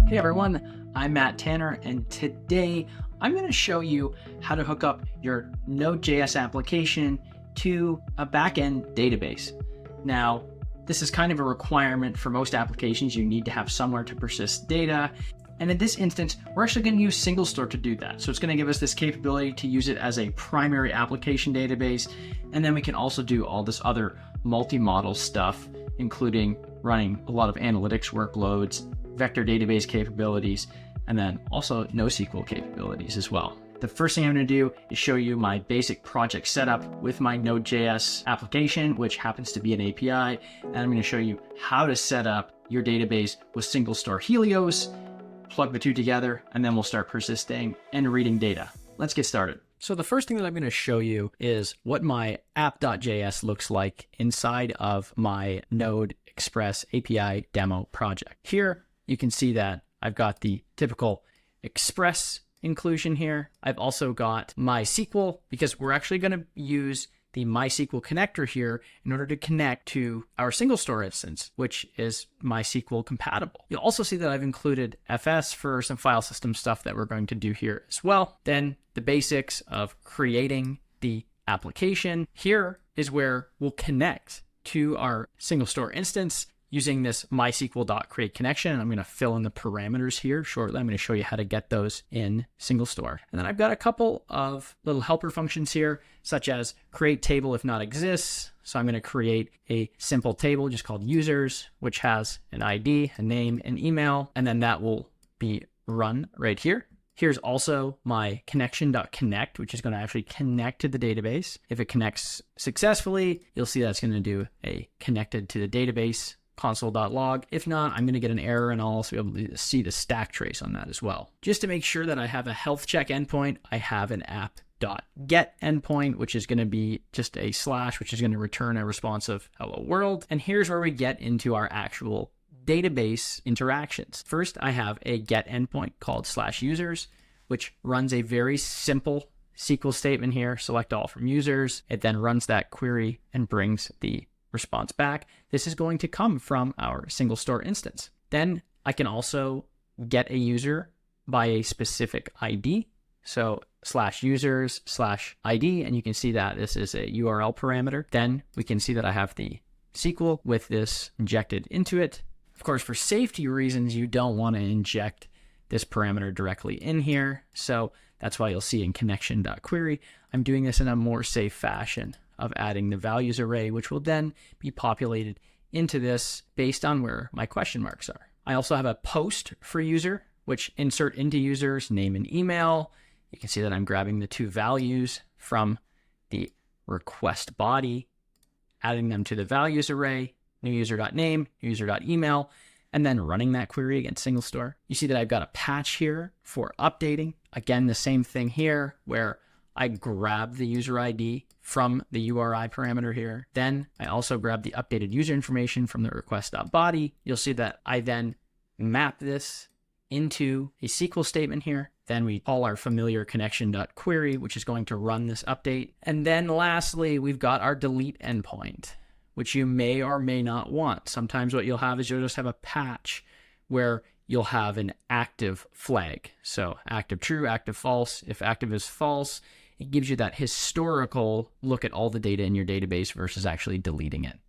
Hey everyone, I'm Matt Tanner, and today I'm going to show you how to hook up your NodeJS application to a backend database. Now, this is kind of a requirement for most applications. You need to have somewhere to persist data. And in this instance, we're actually going to use SingleStore to do that. So it's going to give us this capability to use it as a primary application database. And then we can also do all this other multi-model stuff, including running a lot of analytics workloads, vector database capabilities, and then also NoSQL capabilities as well. The first thing I'm going to do is show you my basic project setup with my Node.js application, which happens to be an API. And I'm going to show you how to set up your database with SingleStore Helios, plug the two together, and then we'll start persisting and reading data. Let's get started. So the first thing that I'm going to show you is what my app.js looks like inside of my Node Express API demo project. Here, you can see that I've got the typical Express inclusion here. I've also got MySQL because we're actually going to use the MySQL connector here in order to connect to our SingleStore instance, which is MySQL compatible. You'll also see that I've included FS for some file system stuff that we're going to do here as well. Then the basics of creating the application. Here is where we'll connect to our SingleStore instance using this MySQL.create connection. I'm going to fill in the parameters here shortly. I'm going to show you how to get those in SingleStore. And then I've got a couple of little helper functions here, such as create table if not exists. So I'm going to create a simple table just called users, which has an ID, a name, an email, and then that will be run right here. Here's also my connection.connect, which is going to actually connect to the database. If it connects successfully, you'll see that's going to do a connected to the database console.log. If not, I'm going to get an error, and I'll also be able to see the stack trace on that as well. Just to make sure that I have a health check endpoint, I have an app.get endpoint, which is going to be just a slash, which is going to return a responsive hello world. And here's where we get into our actual database interactions. First, I have a get endpoint called /users, which runs a very simple SQL statement here, select all from users. It then runs that query and brings the response back. This is going to come from our SingleStore instance. Then I can also get a user by a specific ID. So /users/ID, and you can see that this is a URL parameter. Then we can see that I have the SQL with this injected into it. Of course, for safety reasons, you don't want to inject this parameter directly in here. So that's why you'll see in connection.query, I'm doing this in a more safe fashion of adding the values array, which will then be populated into this based on where my question marks are. I also have a post for user, which insert into users name and email. You can see that I'm grabbing the two values from the request body, adding them to the values array, new user.name, new user.email, and then running that query against SingleStore. You see that I've got a patch here for updating. Again, the same thing here where I grab the user ID from the URI parameter here. Then I also grab the updated user information from the request.body. You'll see that I then map this into a SQL statement here. Then we call our familiar connection.query, which is going to run this update. And then lastly, we've got our delete endpoint, which you may or may not want. Sometimes what you'll have is you'll just have a patch where you'll have an active flag. So active true, active false. If active is false, it gives you that historical look at all the data in your database versus actually deleting it.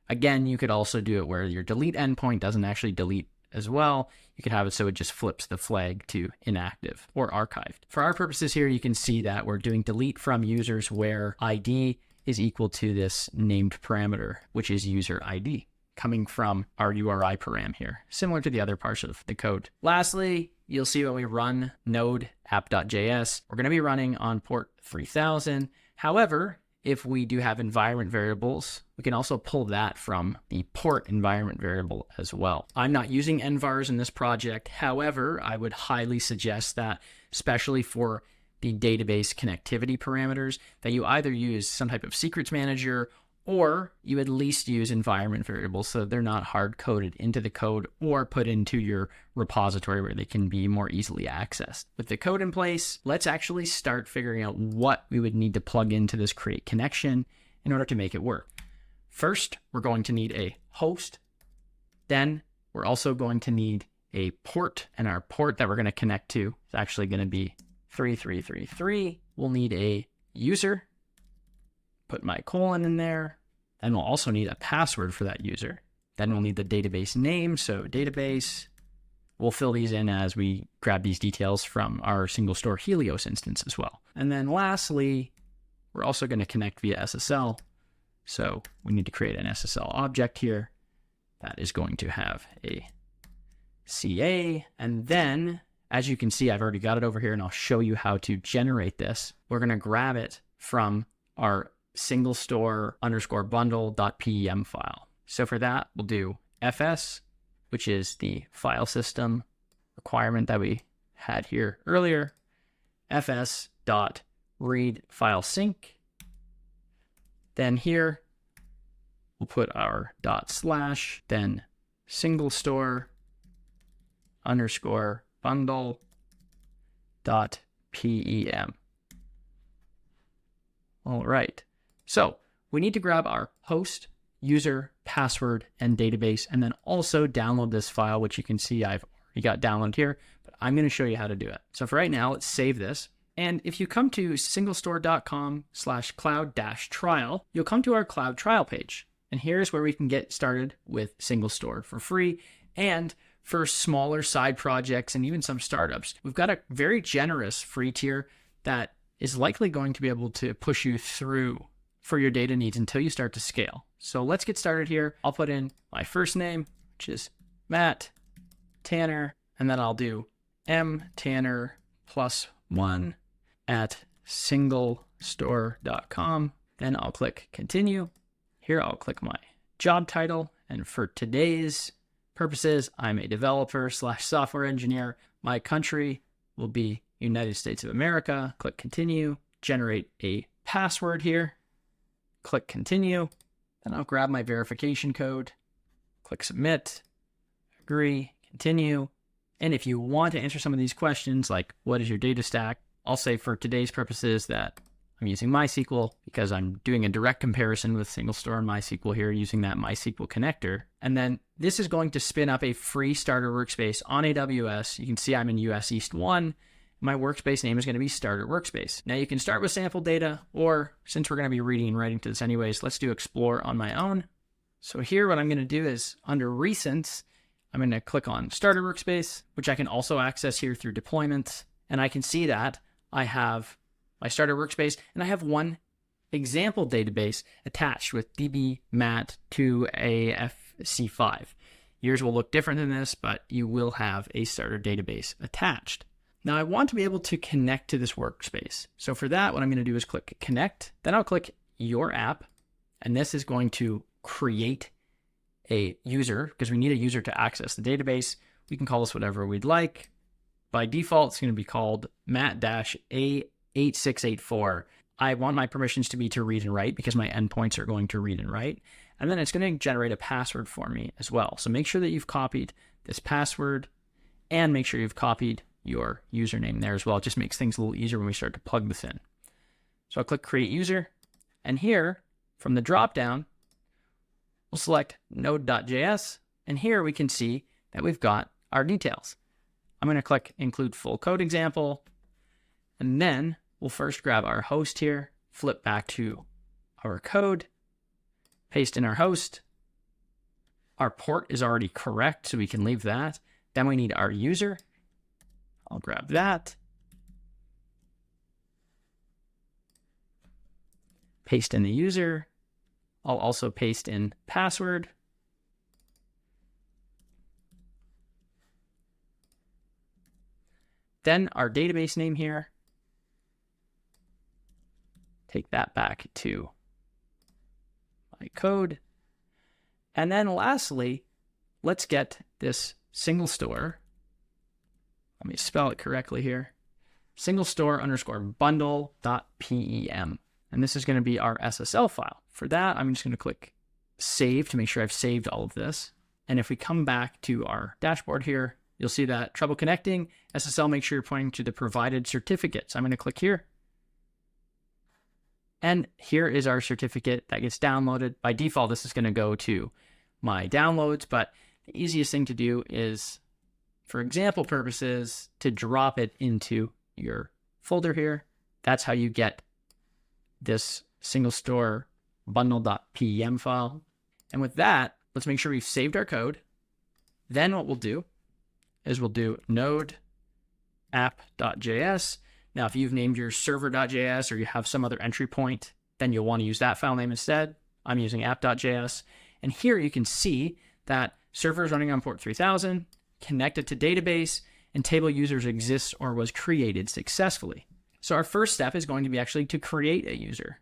Again, you could also do it where your delete endpoint doesn't actually delete as well. You could have it so it just flips the flag to inactive or archived. For our purposes here, you can see that we're doing delete from users where ID is equal to this named parameter, which is user ID, coming from our URI param here, similar to the other parts of the code. Lastly, you'll see when we run node app.js, we're going to be running on port 3000. However, if we do have environment variables, we can also pull that from the port environment variable as well. I'm not using envars in this project. However, I would highly suggest that, especially for the database connectivity parameters, that you either use some type of secrets manager or you at least use environment variables so they're not hard-coded into the code or put into your repository where they can be more easily accessed. With the code in place, let's actually start figuring out what we would need to plug into this create connection in order to make it work. First, we're going to need a host. Then we're also going to need a port, and our port that we're going to connect to is actually going to be 3333. We'll need a user, put my colon in there. Then we'll also need a password for that user. Then we'll need the database name. So database, we'll fill these in as we grab these details from our SingleStore Helios instance as well. And then lastly, we're also going to connect via SSL. So we need to create an SSL object here that is going to have a CA. And then, as you can see, I've already got it over here, and I'll show you how to generate this. We're going to grab it from our SingleStore_bundle.pem file. So for that, we'll do fs, which is the file system requirement that we had here earlier, fs.read file sync. Then here, we'll put our /, then SingleStore_bundle.pem. All right. So we need to grab our host, user, password, and database, and then also download this file, which you can see I've already got downloaded here, but I'm going to show you how to do it. So for right now, let's save this. And if you come to singlestore.com/cloud-trial, you'll come to our cloud trial page. And here's where we can get started with SingleStore for free. And for smaller side projects and even some startups, we've got a very generous free tier that is likely going to be able to push you through for your data needs until you start to scale. So let's get started here. I'll put in my first name, which is Matt Tanner, and then I'll do mtanner+1 at singlestore.com. Then I'll click continue. Here I'll click my job title, and for today's purposes, I'm a developer/software engineer. My country will be United States of America. Click continue, generate a password here. Click continue. Then I'll grab my verification code, click submit, agree, continue. And if you want to answer some of these questions, like what is your data stack, I'll say for today's purposes that I'm using MySQL because I'm doing a direct comparison with SingleStore and MySQL here using that MySQL connector. And then this is going to spin up a free starter workspace on AWS. You can see I'm in US East 1. My workspace name is going to be Starter Workspace. Now you can start with sample data, or since we're going to be reading and writing to this anyways, let's do Explore on my own. So here what I'm going to do is under Recents, I'm going to click on Starter Workspace, which I can also access here through deployments. And I can see that I have my Starter Workspace and I have one example database attached with dbmat2afc5. Yours will look different than this, but you will have a starter database attached. Now I want to be able to connect to this workspace. So for that, what I'm going to do is click connect, then I'll click your app, and this is going to create a user because we need a user to access the database. We can call this whatever we'd like. By default, it's going to be called Matt-A8684. I want my permissions to be to read and write because my endpoints are going to read and write. And then it's going to generate a password for me as well. So make sure that you've copied this password and make sure you've copied your username there as well. It just makes things a little easier when we start to plug this in. So I'll click create user, and here from the drop down, we'll select node.js, and here we can see that we've got our details. I'm going to click include full code example, and then we'll first grab our host here, flip back to our code, paste in our host. Our port is already correct, so we can leave that. Then we need our user. I'll grab that. Paste in the user. I'll also paste in password. Then our database name here. Take that back to my code. And then lastly, let's get this SingleStore. Let me spell it correctly here. SingleStore_bundle.pem. And this is going to be our SSL file. For that, I'm just going to click save to make sure I've saved all of this. And if we come back to our dashboard here, you'll see that trouble connecting. SSL, make sure you're pointing to the provided certificate. So I'm going to click here. And here is our certificate that gets downloaded. By default, this is going to go to my downloads, but the easiest thing to do is for example purposes, to drop it into your folder here. That's how you get this SingleStore bundle.pem file. And with that, let's make sure we've saved our code. Then what we'll do is we'll do node app.js. Now, if you've named your server.js or you have some other entry point, then you'll want to use that file name instead. I'm using app.js. And here you can see that server is running on port 3000, connected to database, and table users exists or was created successfully. So our first step is going to be actually to create a user.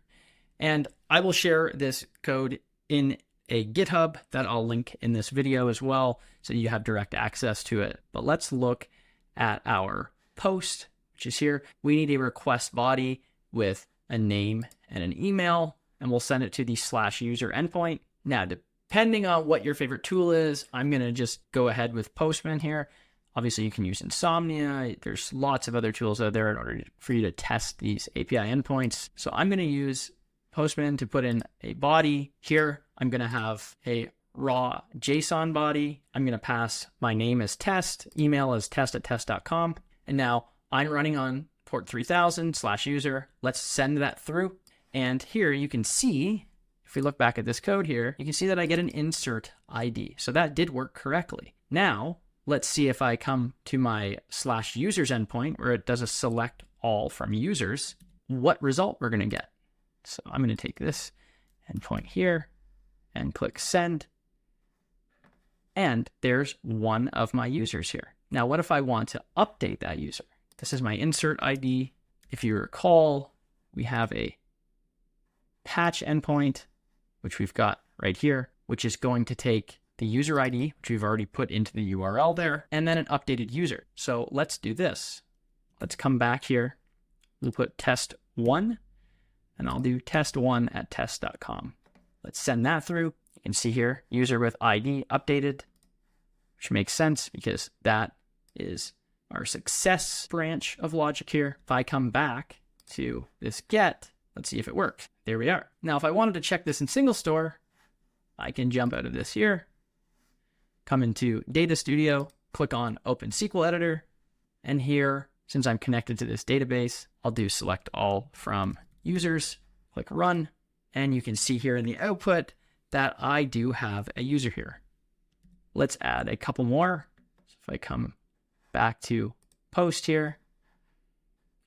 And I will share this code in a GitHub that I'll link in this video as well, so you have direct access to it. But let's look at our post, which is here. We need a request body with a name and an email, and we'll send it to the /user endpoint. Now, depending on what your favorite tool is, I'm going to just go ahead with Postman here. Obviously, you can use Insomnia. There's lots of other tools out there in order for you to test these API endpoints. So I'm going to use Postman to put in a body. Here, I'm going to have a raw JSON body. I'm going to pass my name as test, email as test@test.com. And now I'm running on port 3000 /user. Let's send that through. And here you can see, if we look back at this code here, you can see that I get an insert ID. So that did work correctly. Now, let's see if I come to my /users endpoint where it does a select all from users, what result we're going to get. So I'm going to take this endpoint here and click send. And there's one of my users here. Now, what if I want to update that user? This is my insert ID. If you recall, we have a patch endpoint, which we've got right here, which is going to take the user ID, which we've already put into the URL there, and then an updated user. So let's do this. Let's come back here. We'll put test1, and I'll do test1@test.com. Let's send that through. You can see here, user with ID updated, which makes sense because that is our success branch of logic here. If I come back to this get, let's see if it works. There we are. Now, if I wanted to check this in SingleStore, I can jump out of this here, come into Data Studio, click on Open SQL Editor, and here, since I'm connected to this database, I'll do select all from users, click run, and you can see here in the output that I do have a user here. Let's add a couple more. So if I come back to post here,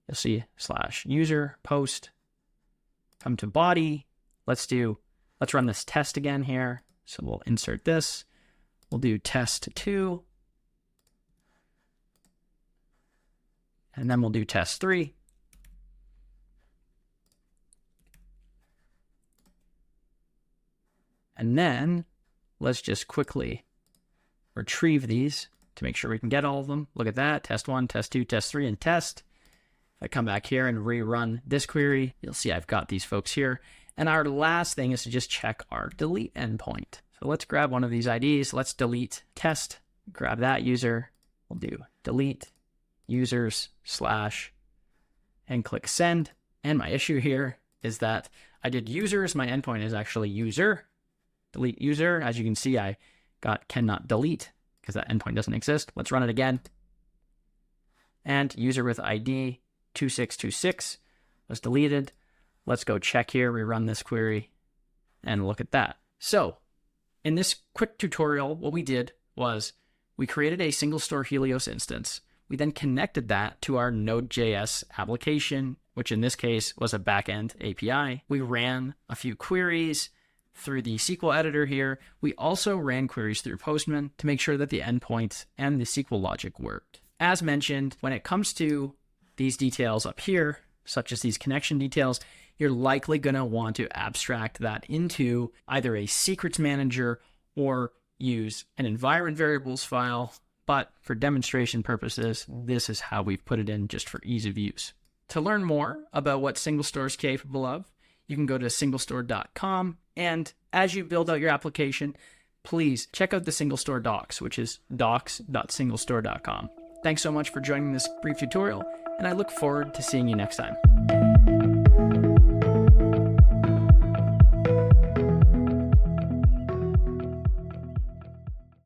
you'll see /user post, come to body. Let's run this test again here. So we'll insert this. We'll do test2. And then we'll do test3. And then let's just quickly retrieve these to make sure we can get all of them. Look at that, test1, test2, test3, and test. If I come back here and rerun this query, you'll see I've got these folks here. And our last thing is to just check our delete endpoint. So let's grab one of these IDs. Let's delete test, grab that user. We'll do delete users / and click send. And my issue here is that I did users. My endpoint is actually user. Delete user. As you can see, I got cannot delete because that endpoint doesn't exist. Let's run it again. And user with ID 2626 was deleted. Let's go check here. We run this query and look at that. So in this quick tutorial, what we did was we created a SingleStore Helios instance. We then connected that to our NodeJS application, which in this case was a backend API. We ran a few queries through the SQL editor here. We also ran queries through Postman to make sure that the endpoints and the SQL logic worked. As mentioned, when it comes to these details up here, such as these connection details, you're likely going to want to abstract that into either a secrets manager or use an environment variables file. But for demonstration purposes, this is how we've put it in just for ease of use. To learn more about what SingleStore is capable of, you can go to singlestore.com. And as you build out your application, please check out the SingleStore docs, which is docs.singlestore.com. Thanks so much for joining this brief tutorial, and I look forward to seeing you next time.